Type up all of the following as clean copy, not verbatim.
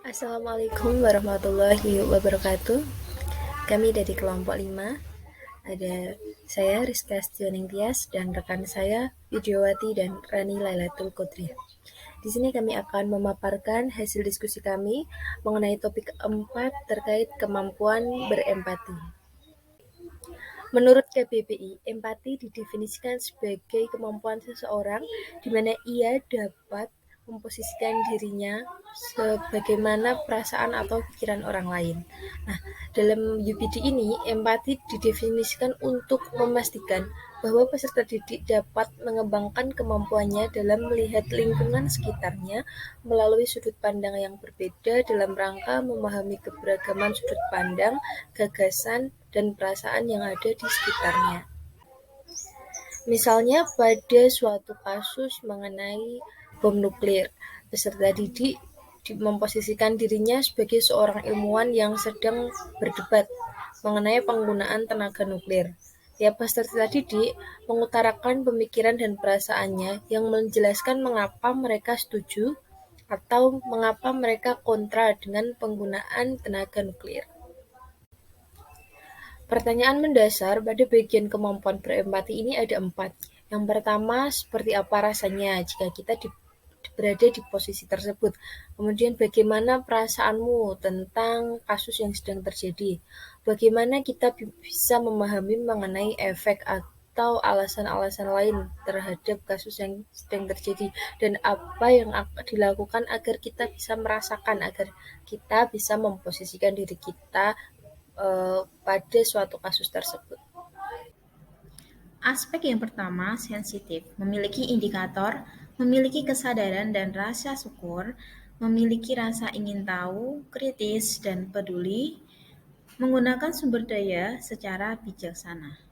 Assalamualaikum warahmatullahi wabarakatuh. Kami dari kelompok 5. Ada saya Rizka Stioning Tias dan rekan saya Widiawati dan Rani Lailatul Qadriyah. Di sini kami akan memaparkan hasil diskusi kami mengenai topik 4 terkait kemampuan berempati. Menurut KBBI, empati didefinisikan sebagai kemampuan seseorang di mana ia dapat memposisikan dirinya sebagaimana perasaan atau pikiran orang lain. Nah, dalam UPD ini, empati didefinisikan untuk memastikan bahwa peserta didik dapat mengembangkan kemampuannya dalam melihat lingkungan sekitarnya melalui sudut pandang yang berbeda dalam rangka memahami keberagaman sudut pandang, gagasan, dan perasaan yang ada di sekitarnya. Misalnya pada suatu kasus mengenai bom nuklir, peserta didik memposisikan dirinya sebagai seorang ilmuwan yang sedang berdebat mengenai penggunaan tenaga nuklir. Tiap peserta didik mengutarakan pemikiran dan perasaannya yang menjelaskan mengapa mereka setuju atau mengapa mereka kontra dengan penggunaan tenaga nuklir. Pertanyaan mendasar pada bagian kemampuan berempati ini ada 4. Yang pertama, seperti apa rasanya jika kita berada di posisi tersebut. Kemudian bagaimana perasaanmu tentang kasus yang sedang terjadi. Bagaimana kita bisa memahami mengenai efek atau alasan-alasan lain terhadap kasus yang sedang terjadi. Dan apa yang dilakukan agar kita bisa merasakan, agar kita bisa memposisikan diri kita pada suatu kasus tersebut. Aspek yang pertama, sensitif, memiliki indikator, memiliki kesadaran dan rasa syukur, memiliki rasa ingin tahu, kritis, dan peduli, menggunakan sumber daya secara bijaksana.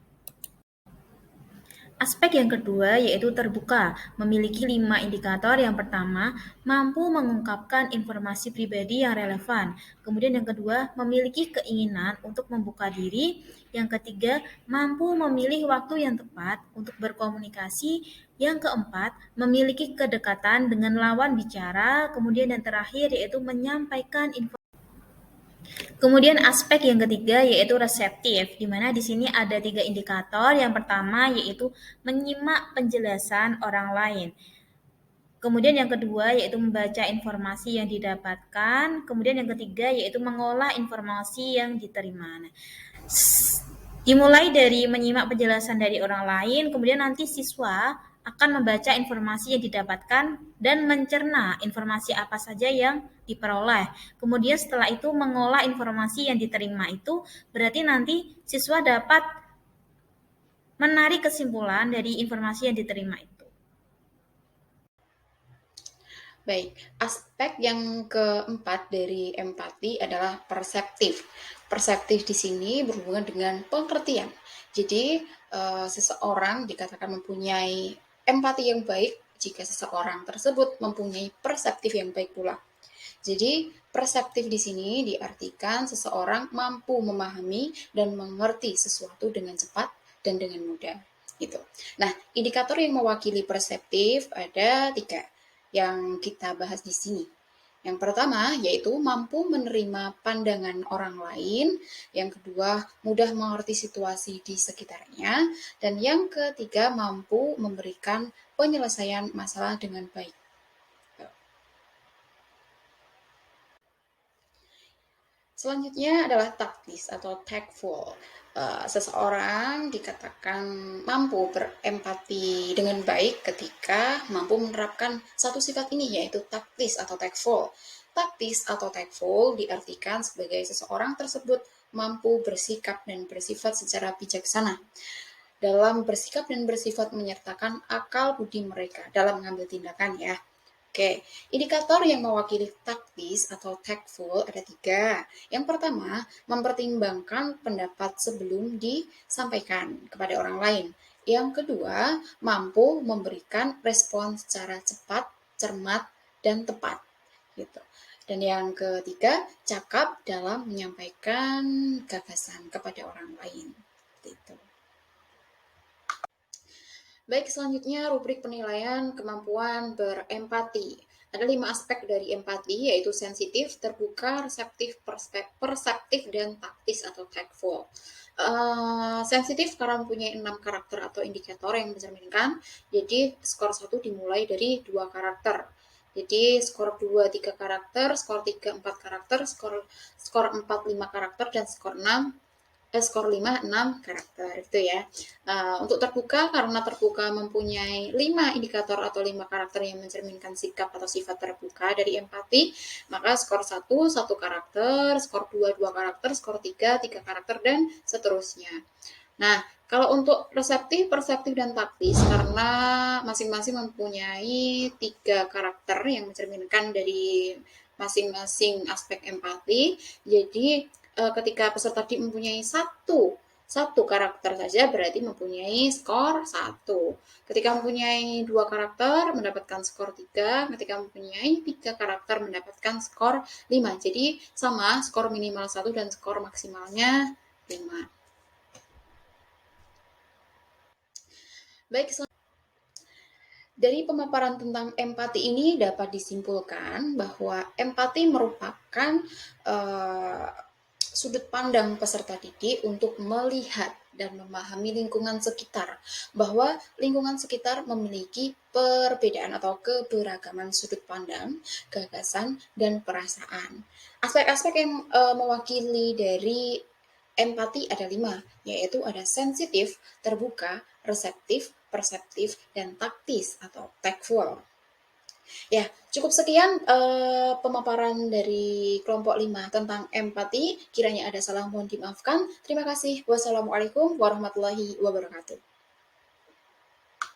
Aspek yang kedua yaitu terbuka, memiliki 5 indikator. Yang pertama, mampu mengungkapkan informasi pribadi yang relevan. Kemudian yang kedua, memiliki keinginan untuk membuka diri. Yang ketiga, mampu memilih waktu yang tepat untuk berkomunikasi. Yang keempat, memiliki kedekatan dengan lawan bicara. Kemudian yang terakhir yaitu menyampaikan informasi. Kemudian aspek yang ketiga yaitu reseptif, di mana di sini ada 3 indikator. Yang pertama yaitu menyimak penjelasan orang lain. Kemudian yang kedua yaitu membaca informasi yang didapatkan. Kemudian yang ketiga yaitu mengolah informasi yang diterima. Dimulai dari menyimak penjelasan dari orang lain, kemudian nanti siswa akan membaca informasi yang didapatkan dan mencerna informasi apa saja yang diperoleh. Kemudian setelah itu mengolah informasi yang diterima itu berarti nanti siswa dapat menarik kesimpulan dari informasi yang diterima itu. Baik, aspek yang keempat dari empati adalah perseptif. Perseptif di sini berhubungan dengan pengertian. Jadi, seseorang dikatakan mempunyai empati yang baik jika seseorang tersebut mempunyai perseptif yang baik pula. Jadi, perseptif di sini diartikan seseorang mampu memahami dan mengerti sesuatu dengan cepat dan dengan mudah. Gitu. Nah, indikator yang mewakili perseptif ada 3 yang kita bahas di sini. Yang pertama yaitu mampu menerima pandangan orang lain, yang kedua mudah mengerti situasi di sekitarnya, dan yang ketiga mampu memberikan penyelesaian masalah dengan baik. Selanjutnya adalah taktis atau tactful. Seseorang dikatakan mampu berempati dengan baik ketika mampu menerapkan satu sifat ini yaitu taktis atau tactful. Taktis atau tactful diartikan sebagai seseorang tersebut mampu bersikap dan bersifat secara bijaksana. Dalam bersikap dan bersifat menyertakan akal budi mereka dalam mengambil tindakan ya. Oke, indikator yang mewakili taktis atau tactful ada 3. Yang pertama, mempertimbangkan pendapat sebelum disampaikan kepada orang lain. Yang kedua, mampu memberikan respon secara cepat, cermat, dan tepat. Gitu. Dan yang ketiga, cakap dalam menyampaikan gagasan kepada orang lain. Gitu. Baik, selanjutnya rubrik penilaian kemampuan berempati. Ada 5 aspek dari empati, yaitu sensitif, terbuka, reseptif, perseptif, dan taktis atau tactful. Sensitif karena mempunyai 6 karakter atau indikator yang mencerminkan, jadi skor 1 dimulai dari 2 karakter. Jadi skor 2 3 karakter, skor 3 4 karakter, skor 4 5 karakter, dan skor 5 6 karakter itu ya. Untuk terbuka, karena terbuka mempunyai 5 indikator atau 5 karakter yang mencerminkan sikap atau sifat terbuka dari empati, maka skor 1 1 karakter, skor 2 2 karakter, skor 3 3 karakter, dan seterusnya. Nah, kalau untuk reseptif, perseptif, dan taktis, karena masing-masing mempunyai 3 karakter yang mencerminkan dari masing-masing aspek empati, jadi ketika peserta didik mempunyai satu karakter saja berarti mempunyai skor 1. Ketika mempunyai 2 karakter mendapatkan skor 3, ketika mempunyai 3 karakter mendapatkan skor 5. Jadi sama, skor minimal 1 dan skor maksimalnya 5. Baik, dari pemaparan tentang empati ini dapat disimpulkan bahwa empati merupakan sudut pandang peserta didik untuk melihat dan memahami lingkungan sekitar, bahwa lingkungan sekitar memiliki perbedaan atau keberagaman sudut pandang, gagasan, dan perasaan. Aspek-aspek yang mewakili dari empati ada 5, yaitu ada sensitif, terbuka, reseptif, perseptif, dan taktis atau tactful. Ya, cukup sekian pemaparan dari kelompok 5 tentang empati. Kiranya ada salah mohon dimaafkan. Terima kasih. Wassalamualaikum warahmatullahi wabarakatuh.